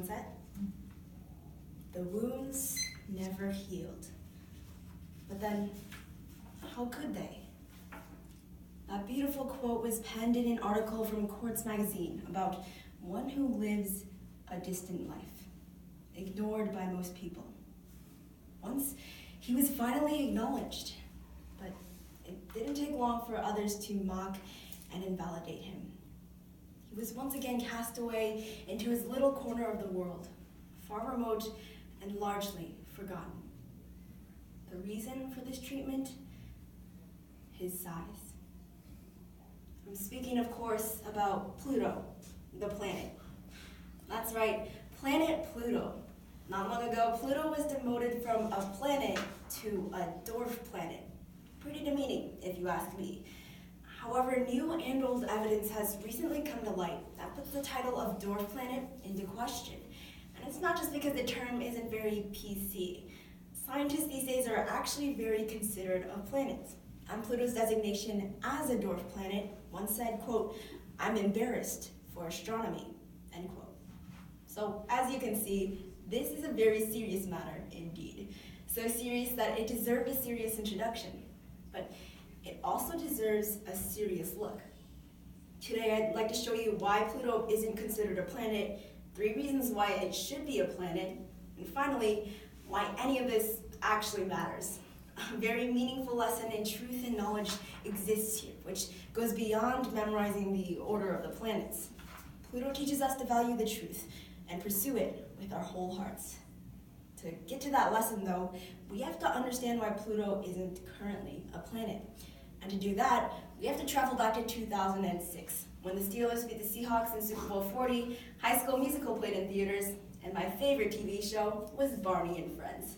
said. The wounds never healed. But then, how could they? That beautiful quote was penned in an article from Quartz magazine about one who lives a distant life, ignored by most people. Once, he was finally acknowledged, but it didn't take long for others to mock and invalidate him. He was once again cast away into his little corner of the world, far remote and largely forgotten. The reason for this treatment? His size. I'm speaking, of course, about Pluto, the planet. That's right, planet Pluto. Not long ago, Pluto was demoted from a planet to a dwarf planet. Pretty demeaning, if you ask me. However, new and old evidence has recently come to light that puts the title of dwarf planet into question. And it's not just because the term isn't very PC. Scientists these days are actually very considerate of planets. And Pluto's designation as a dwarf planet once said, quote, "I'm embarrassed for astronomy," end quote. So as you can see, this is a very serious matter indeed. So serious that it deserved a serious introduction. But it also deserves a serious look. Today I'd like to show you why Pluto isn't considered a planet, 3 reasons why it should be a planet, and finally, why any of this actually matters. A very meaningful lesson in truth and knowledge exists here, which goes beyond memorizing the order of the planets. Pluto teaches us to value the truth and pursue it with our whole hearts. To get to that lesson though, we have to understand why Pluto isn't currently a planet. And to do that, we have to travel back to 2006, when the Steelers beat the Seahawks in Super Bowl 40, High School Musical played in theaters, and my favorite TV show was Barney and Friends.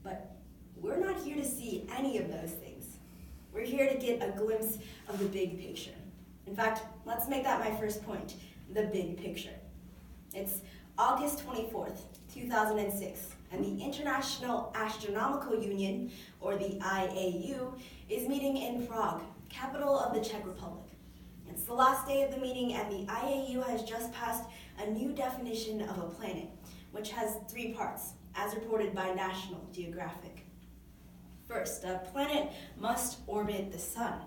But we're not here to see any of those things. We're here to get a glimpse of the big picture. In fact, let's make that my first point, the big picture. It's August 24th, 2006, and the International Astronomical Union, or the IAU, is meeting in Prague, capital of the Czech Republic. It's the last day of the meeting, and the IAU has just passed a new definition of a planet, which has 3 parts, as reported by National Geographic. First, a planet must orbit the sun.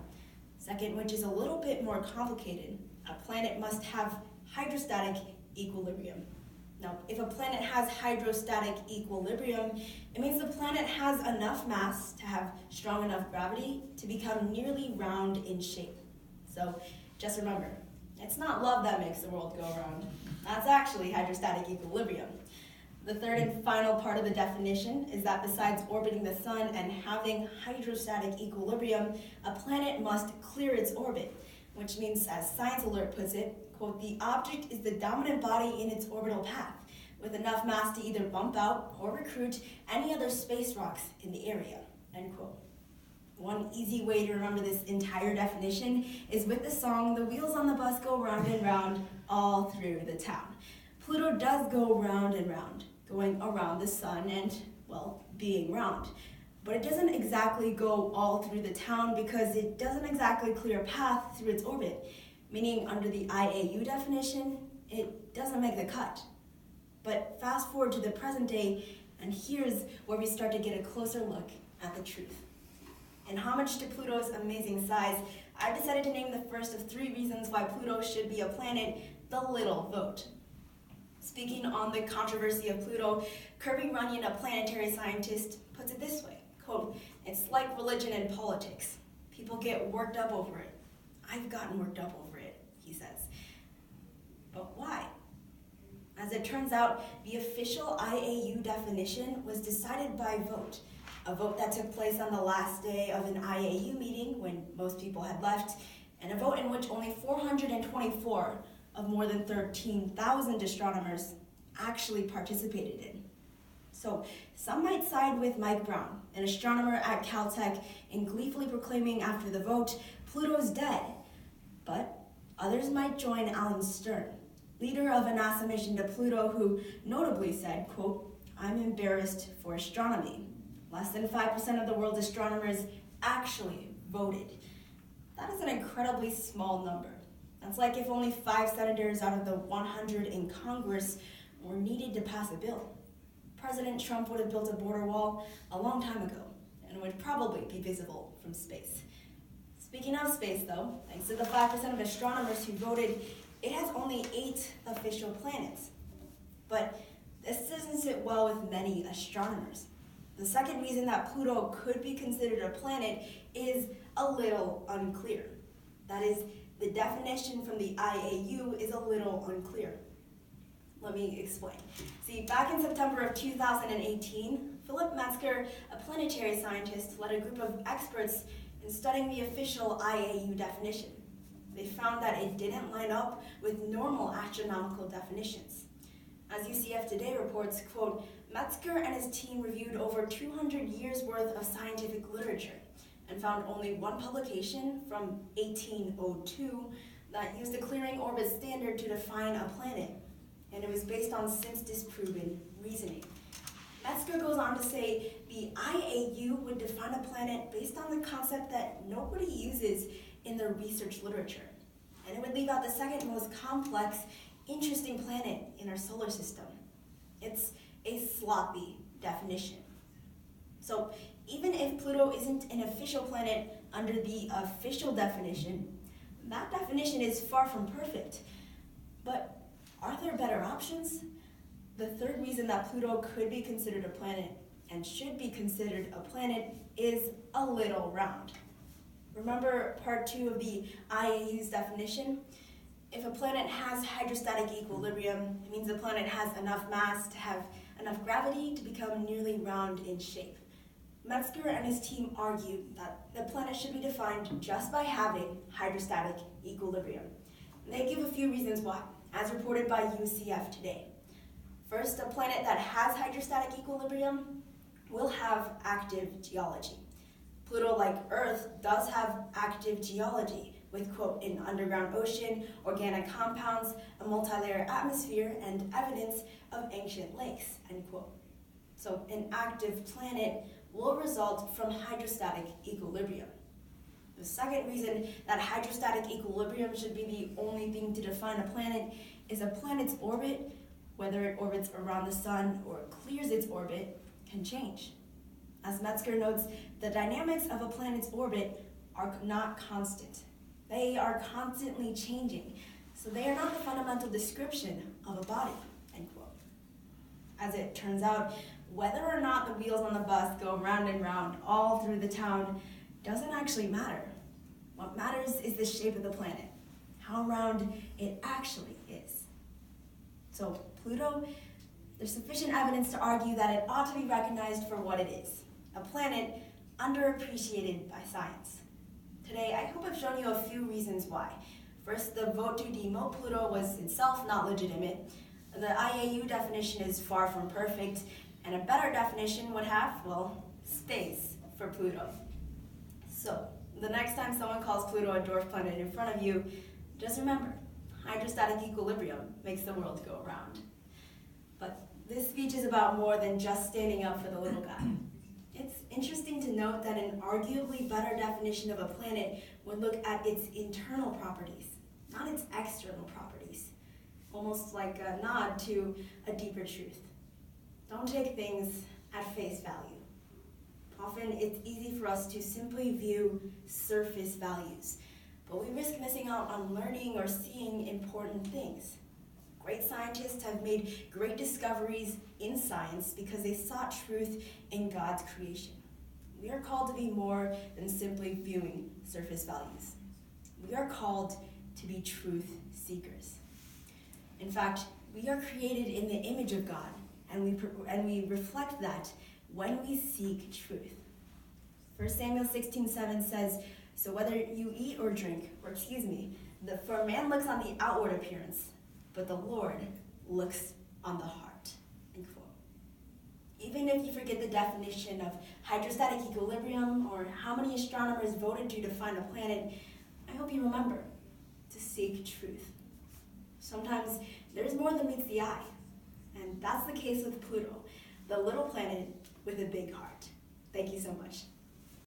Second, which is a little bit more complicated, a planet must have hydrostatic equilibrium. Now, if a planet has hydrostatic equilibrium, it means the planet has enough mass to have strong enough gravity to become nearly round in shape. So just remember, it's not love that makes the world go round. That's actually hydrostatic equilibrium. The third and final part of the definition is that besides orbiting the sun and having hydrostatic equilibrium, a planet must clear its orbit, which means, as Science Alert puts it, quote, "The object is the dominant body in its orbital path, with enough mass to either bump out or recruit any other space rocks in the area," end quote. One easy way to remember this entire definition is with the song "The Wheels on the Bus Go Round and Round" all through the town. Pluto does go round and round, going around the sun and, well, being round. But it doesn't exactly go all through the town because it doesn't exactly clear a path through its orbit, meaning under the IAU definition, it doesn't make the cut. But fast forward to the present day, and here's where we start to get a closer look at the truth. In homage to Pluto's amazing size, I've decided to name the first of 3 reasons why Pluto should be a planet the little vote. Speaking on the controversy of Pluto, Kirby Runyon, a planetary scientist, puts it this way, quote, "It's like religion and politics. People get worked up over it. I've gotten worked up over it," he says. But why? As it turns out, the official IAU definition was decided by vote, a vote that took place on the last day of an IAU meeting when most people had left, and a vote in which only 424 of more than 13,000 astronomers actually participated in. So some might side with Mike Brown, an astronomer at Caltech, in gleefully proclaiming after the vote, "Pluto's dead." But others might join Alan Stern, leader of a NASA mission to Pluto, who notably said, quote, "I'm embarrassed for astronomy." Less than 5% of the world's astronomers actually voted. That is an incredibly small number. That's like if only 5 senators out of the 100 in Congress or needed to pass a bill. President Trump would have built a border wall a long time ago and would probably be visible from space. Speaking of space, though, thanks to the 5% of astronomers who voted, it has only 8 official planets. But this doesn't sit well with many astronomers. The second reason that Pluto could be considered a planet is a little unclear. That is, the definition from the IAU is a little unclear. Let me explain. See, back in September of 2018, Philip Metzger, a planetary scientist, led a group of experts in studying the official IAU definition. They found that it didn't line up with normal astronomical definitions. As UCF Today reports, quote, Metzger and his team reviewed over 200 years worth of scientific literature and found only one publication from 1802 that used the clearing orbit standard to define a planet, and it was based on since disproven reasoning. Metzger goes on to say the IAU would define a planet based on the concept that nobody uses in their research literature, and it would leave out the second most complex, interesting planet in our solar system. It's a sloppy definition. So even if Pluto isn't an official planet under the official definition, that definition is far from perfect. But are there better options? The third reason that Pluto could be considered a planet and should be considered a planet is a little round. Remember part 2 of the IAU's definition? If a planet has hydrostatic equilibrium, it means the planet has enough mass to have enough gravity to become nearly round in shape. Metzger and his team argued that the planet should be defined just by having hydrostatic equilibrium. They give a few reasons why, as reported by UCF Today. First, a planet that has hydrostatic equilibrium will have active geology. Pluto, like Earth, does have active geology with, quote, an underground ocean, organic compounds, a multi-layer atmosphere, and evidence of ancient lakes, end quote. So an active planet will result from hydrostatic equilibrium. The second reason that hydrostatic equilibrium should be the only thing to define a planet is a planet's orbit, whether it orbits around the sun or clears its orbit, can change. As Metzger notes, the dynamics of a planet's orbit are not constant. They are constantly changing, so they are not the fundamental description of a body, end quote. As it turns out, whether or not the wheels on the bus go round and round all through the town doesn't actually matter. What matters is the shape of the planet, how round it actually is. So Pluto, there's sufficient evidence to argue that it ought to be recognized for what it is, a planet underappreciated by science. Today, I hope I've shown you a few reasons why. First, the vote to demote Pluto was itself not legitimate. The IAU definition is far from perfect, and a better definition would have, well, space for Pluto. So, the next time someone calls Pluto a dwarf planet in front of you, just remember, hydrostatic equilibrium makes the world go around. But this speech is about more than just standing up for the little guy. It's interesting to note that an arguably better definition of a planet would look at its internal properties, not its external properties, almost like a nod to a deeper truth. Don't take things at face value. Often it's easy for us to simply view surface values, but we risk missing out on learning or seeing important things. Great scientists have made great discoveries in science because they sought truth in God's creation. We are called to be more than simply viewing surface values. We are called to be truth seekers. In fact, we are created in the image of God, and we reflect that when we seek truth. 1 Samuel 16:7 says, "So whether you eat or drink, for a man looks on the outward appearance, but the Lord looks on the heart," end quote. Even if you forget the definition of hydrostatic equilibrium or how many astronomers voted to define a planet, I hope you remember to seek truth. Sometimes there's more than meets the eye, and that's the case with Pluto, the little planet with a big heart. Thank you so much.